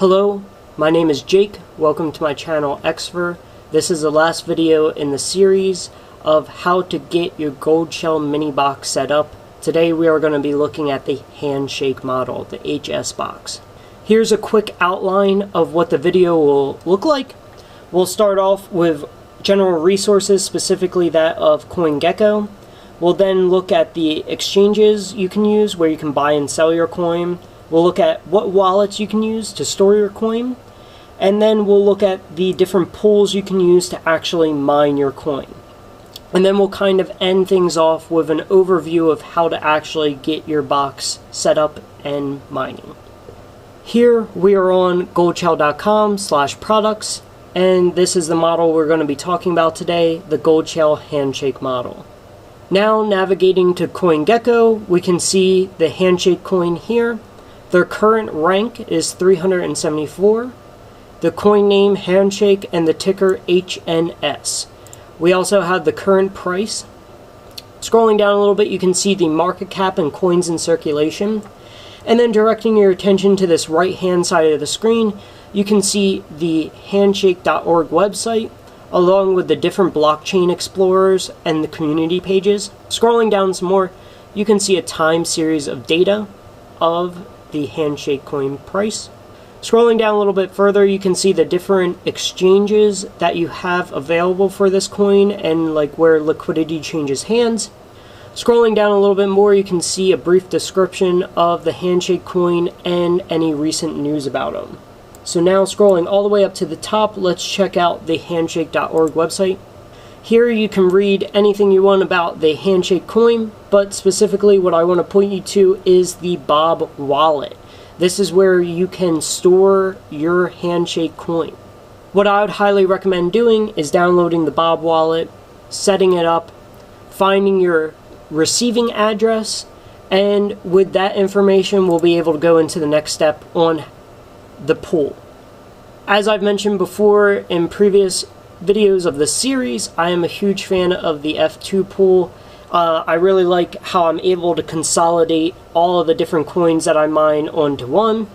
Hello, my name is Jake. Welcome to my channel XPer. This is the last video in the series of how to get your Goldshell mini box set up. Today we are going to be looking at the Handshake model, the HS-BOX. Here's a quick outline of what the video will look like. We'll start off with general resources, specifically that of Gecko. We'll then look at the exchanges you can use where you can buy and sell your coin. We'll look at what wallets you can use to store your coin. And then we'll look at the different pools you can use to actually mine your coin. And then we'll kind of end things off with an overview of how to actually get your box set up and mining. Here we are on goldshell.com/products, and this is the model we're going to be talking about today, the Goldshell Handshake model. Now navigating to CoinGecko, we can see the Handshake coin here. Their current rank is 374. The coin name Handshake and the ticker HNS. We also have the current price. Scrolling down a little bit, you can see the market cap and coins in circulation. And then directing your attention to this right hand side of the screen, you can see the handshake.org website along with the different blockchain explorers and the community pages. Scrolling down some more, you can see a time series of data of the Handshake coin price. Scrolling down a little bit further, you can see the different exchanges that you have available for this coin and like where liquidity changes hands. Scrolling down a little bit more, you can see a brief description of the Handshake coin and any recent news about them. So now scrolling all the way up to the top, let's check out the handshake.org website. Here you can read anything you want about the Handshake coin, but specifically what I want to point you to is the Bob wallet. This is where you can store your Handshake coin. What I would highly recommend doing is downloading the Bob wallet, setting it up, finding your receiving address, and with that information we'll be able to go into the next step on the pool. As I've mentioned before in previous videos of the series, I am a huge fan of the F2 pool. I really like how I'm able to consolidate all of the different coins that I mine onto one.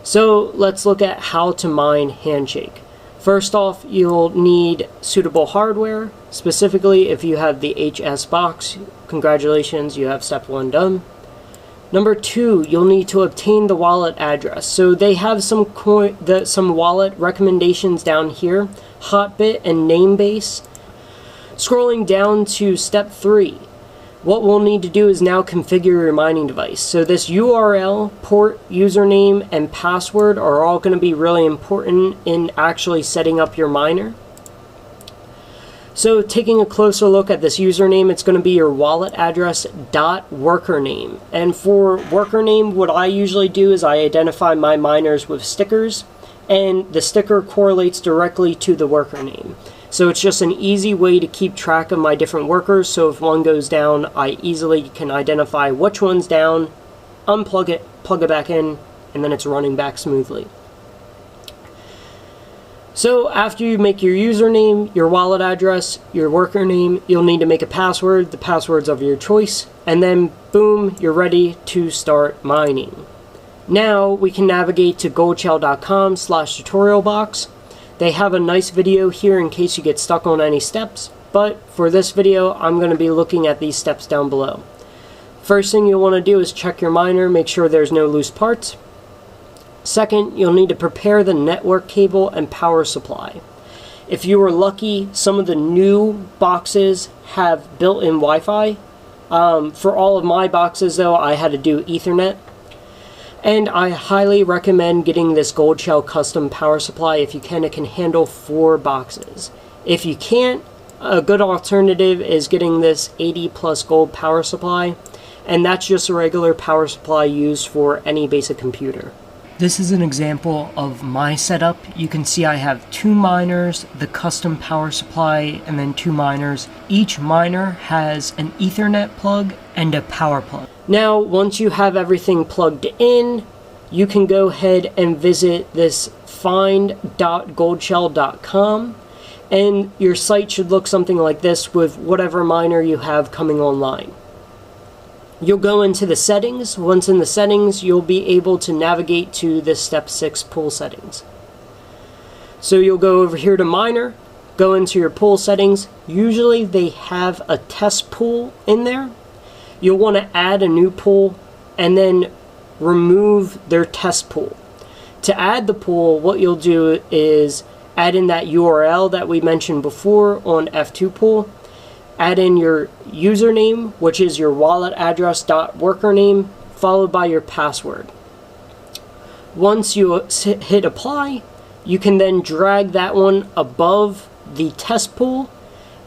So let's look at how to mine Handshake. First off, you'll need suitable hardware. Specifically, if you have the HS-BOX, congratulations, you have step 1 done. Number 2, you'll need to obtain the wallet address. So they have some wallet recommendations down here, Hotbit and Namebase. Scrolling down to step 3, what we'll need to do is now configure your mining device. So this URL, port, username, and password are all going to be really important in actually setting up your miner. So taking a closer look at this username, it's going to be your wallet address .worker name. And for worker name, what I usually do is I identify my miners with stickers, and the sticker correlates directly to the worker name. So it's just an easy way to keep track of my different workers, so if one goes down, I easily can identify which one's down, unplug it, plug it back in, and then it's running back smoothly. So after you make your username, your wallet address, your worker name, you'll need to make a password, the passwords of your choice, and then boom, you're ready to start mining. Now we can navigate to goldshell.com/tutorialbox. They have a nice video here in case you get stuck on any steps, but for this video I'm going to be looking at these steps down below. First thing you'll want to do is check your miner, make sure there's no loose parts. Second, you'll need to prepare the network cable and power supply. If you were lucky, some of the new boxes have built-in Wi-Fi. For all of my boxes though, I had to do Ethernet. And I highly recommend getting this Goldshell custom power supply. If you can, it can handle 4 boxes. If you can't, a good alternative is getting this 80+ gold power supply, and that's just a regular power supply used for any basic computer. This is an example of my setup. You can see I have 2 miners, the custom power supply, and then 2 miners. Each miner has an Ethernet plug and a power plug. Now, once you have everything plugged in, you can go ahead and visit this find.goldshell.com, and your site should look something like this with whatever miner you have coming online. You'll go into the settings. Once in the settings, you'll be able to navigate to the step 6 pool settings. So you'll go over here to miner, go into your pool settings. Usually they have a test pool in there. You'll want to add a new pool and then remove their test pool. To add the pool, what you'll do is add in that URL that we mentioned before on F2 pool. Add in your username, which is your wallet address .worker name, followed by your password. Once you hit apply, you can then drag that one above the test pool,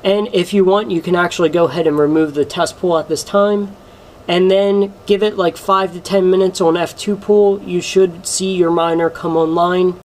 and if you want, you can actually go ahead and remove the test pool at this time, and then give it like 5 to 10 minutes on F2 pool. You should see your miner come online